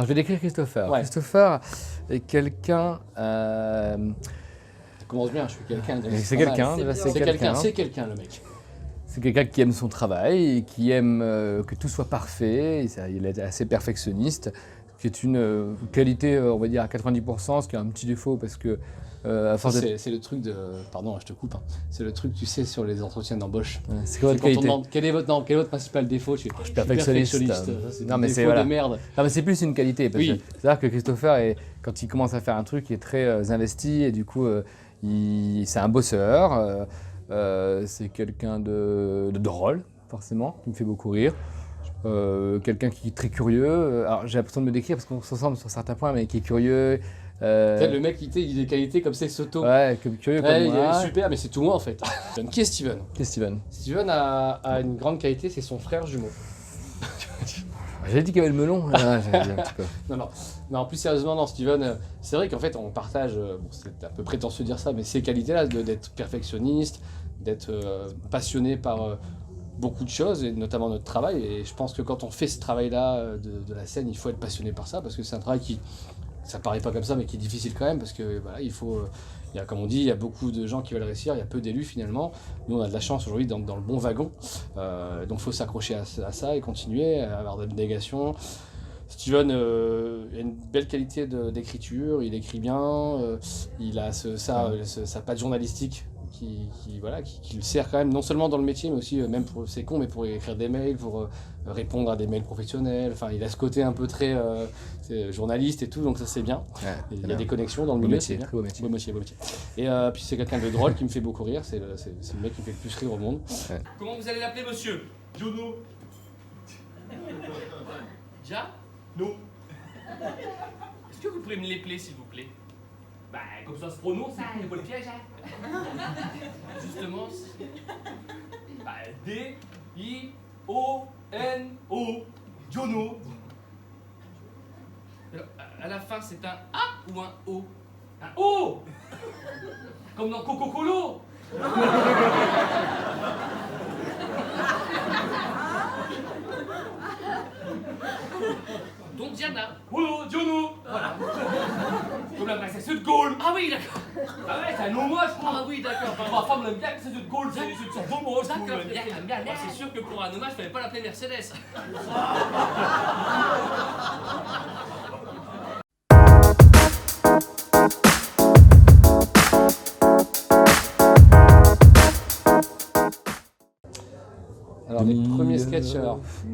je vais décrire Christopher. Ouais. Christopher est quelqu'un... Ça commence bien, je suis quelqu'un. c'est quelqu'un, déjà, c'est quelqu'un. C'est quelqu'un, le mec. C'est quelqu'un qui aime son travail et qui aime que tout soit parfait. Il est assez perfectionniste, ce qui est une qualité, on va dire, à 90%, ce qui est un petit défaut parce que... à force c'est le truc de... Pardon, je te coupe. Hein. C'est le truc, tu sais, sur les entretiens d'embauche. c'est quoi votre Quand on qualité? demande quel est votre principal défaut, je suis perfectionniste. Ça, c'est Non, un mais défaut c'est voilà. de merde. Non, mais c'est plus une qualité. Parce Oui. que c'est-à-dire que Christopher, quand il commence à faire un truc, il est très investi et du coup, c'est un bosseur. C'est quelqu'un de drôle, forcément, qui me fait beaucoup rire. Quelqu'un qui est très curieux. Alors, j'ai l'impression de me décrire parce qu'on se ressemble sur certains points, mais qui est curieux. Peut-être le mec, il a des qualités comme ça, il s'auto. Ouais, curieux comme Il moi. est super, mais c'est tout moi en fait. Qui est Steven? Steven. Steven a une grande qualité, c'est son frère jumeau. J'ai dit qu'il y avait le melon. Là, j'ai dit un petit peu. Non, plus sérieusement, non, Steven, c'est vrai qu'en fait, on partage, bon, c'est un peu prétentieux de dire ça, mais ces qualités-là, d'être perfectionniste, d'être passionné par beaucoup de choses, et notamment notre travail. Et je pense que quand on fait ce travail-là de la scène, il faut être passionné par ça, parce que c'est un travail qui, ça paraît pas comme ça, mais qui est difficile quand même, parce que voilà, il faut... il y a, comme on dit, il y a beaucoup de gens qui veulent réussir, il y a peu d'élus finalement. Nous, on a de la chance aujourd'hui dans le bon wagon. Donc, il faut s'accrocher à ça et continuer, à avoir de l'abnégation. Steven a une belle qualité d'écriture, il écrit bien, il a sa patte journalistique qui le sert quand même, non seulement dans le métier, mais aussi, même pour, c'est con, mais pour écrire des mails, pour répondre à des mails professionnels. Enfin, il a ce côté un peu très journaliste et tout, donc ça c'est bien. Ouais, il y a des connexions dans le milieu, c'est bien. Beau métier. Beau métier. Et puis c'est quelqu'un de drôle qui me fait beaucoup rire, c'est le mec qui me fait le plus rire au monde. Ouais. Comment vous allez l'appeler, monsieur? Jono. Ja? Non. Est-ce que vous pouvez me l'épeler, s'il vous plaît? Bah, comme ça se prononce, hein, il n'y a pas de piège, hein. Justement, bah, D-I-O-N-O. Jono. Alors, à la fin, c'est un A ou un O? Un O. Comme dans Coco Colo. Donc Diana. Oh, Jono. Voilà. Comme la princesse de Gaulle. Ah oui, d'accord. Ah ouais, c'est un hommage, je crois. Ah oui, d'accord. Ma femme l'aime bien, la princesse de Gaulle, c'est un hommage. D'accord, bien. C'est sûr que pour un hommage, il fallait pas l'appeler Mercedes. Alors les premiers sketchs,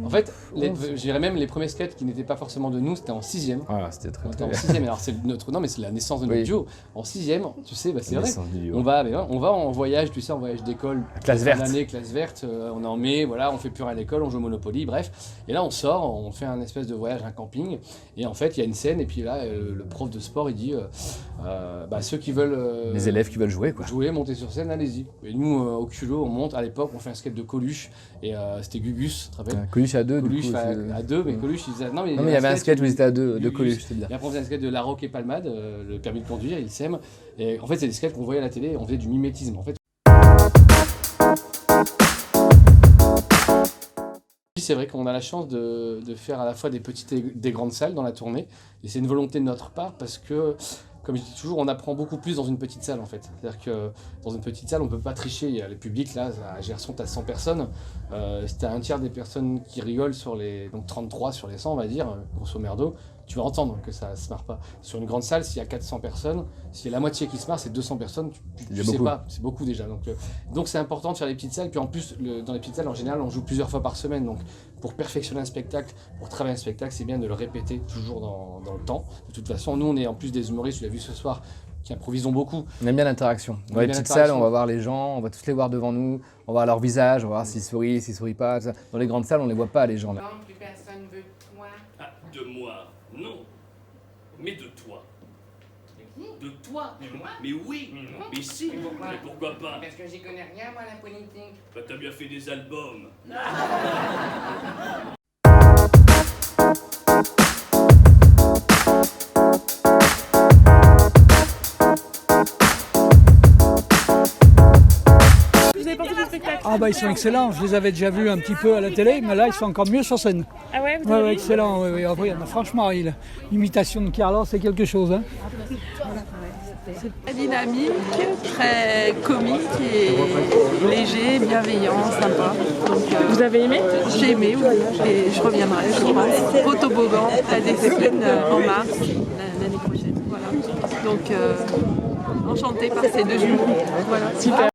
en fait, je dirais même les premiers sketchs qui n'étaient pas forcément de nous, c'était en 6ème. Voilà, c'était très En 6ème, alors c'est notre, non mais c'est la naissance de notre duo. En 6ème, tu sais, bah, c'est vrai. On va en voyage, tu sais, en voyage d'école. Classe verte. Classe verte. On est en mai, voilà, on fait plus rien à l'école, on joue au Monopoly, bref. Et là on sort, on fait un espèce de voyage, un camping. Et en fait, il y a une scène et puis là, le prof de sport il dit, ceux qui veulent. Les élèves qui veulent jouer, quoi. Jouer, monter sur scène, allez-y. Et nous, au culot, on monte. À l'époque, on fait un sketch de Coluche. Et c'était Gugus, tu te rappelles? Coluche à deux, Coluche du coup. à deux, mais Coluche, il disait... Non, mais il y avait un sketch où ils étaient à deux, de Coluche, c'est bien. Et après, on faisait un sketch de La Roque et Palmade, le permis de conduire, il s'aime. Et en fait, c'est des sketchs qu'on voyait à la télé, on faisait du mimétisme. En fait, c'est vrai qu'on a la chance de faire à la fois des petites et des grandes salles dans la tournée. Et c'est une volonté de notre part parce que, comme je dis toujours, on apprend beaucoup plus dans une petite salle en fait. C'est-à-dire que dans une petite salle, on ne peut pas tricher. Il y a le public, là, à Gerson, tu as 100 personnes. Si tu as un tiers des personnes qui rigolent sur les... Donc 33 sur les 100, on va dire, grosso merdo, tu vas entendre que ça ne se marre pas. Sur une grande salle, s'il y a 400 personnes, s'il y a la moitié qui se marre, c'est 200 personnes, tu sais pas, c'est beaucoup déjà. Donc c'est important de faire les petites salles. Puis en plus, dans les petites salles, en général, on joue plusieurs fois par semaine. Donc pour perfectionner un spectacle, pour travailler un spectacle, c'est bien de le répéter toujours dans le temps. De toute façon, nous, on est en plus des humoristes, tu l'as vu ce soir, qui improvisons beaucoup. On aime bien l'interaction. Dans les petites salles, on va voir les gens, on va tous les voir devant nous, on va voir leur visage, on va voir s'ils sourient, s'ils sourient pas. Tout ça. Dans les grandes salles, on les voit pas, les gens. Là. Non, plus personne veut de toi. Ah, de moi, non. Mais de toi. De qui? De toi. De moi? Mais oui. Mais si. Mais pourquoi? Mais pourquoi pas? Parce que j'y connais rien, moi, la politique. Bah t'as bien fait des albums. Vous avez pensé du spectacle? Ah bah ils sont excellents, je les avais déjà vus un petit peu à la télé, mais là ils sont encore mieux sur scène. Ah ouais, vous Ouais, avez ouais, vu excellent, oui. Après, il y en a, franchement, l'imitation de Carlos, c'est quelque chose. Hein. Très dynamique, très comique et léger, bienveillant, sympa. Donc, Vous avez aimé? j'ai aimé, oui, et je reviendrai, je pense. Au toboggan, la discipline en mars, l'année prochaine. Voilà. Donc, enchantée par ces deux jumeaux. Voilà. Super.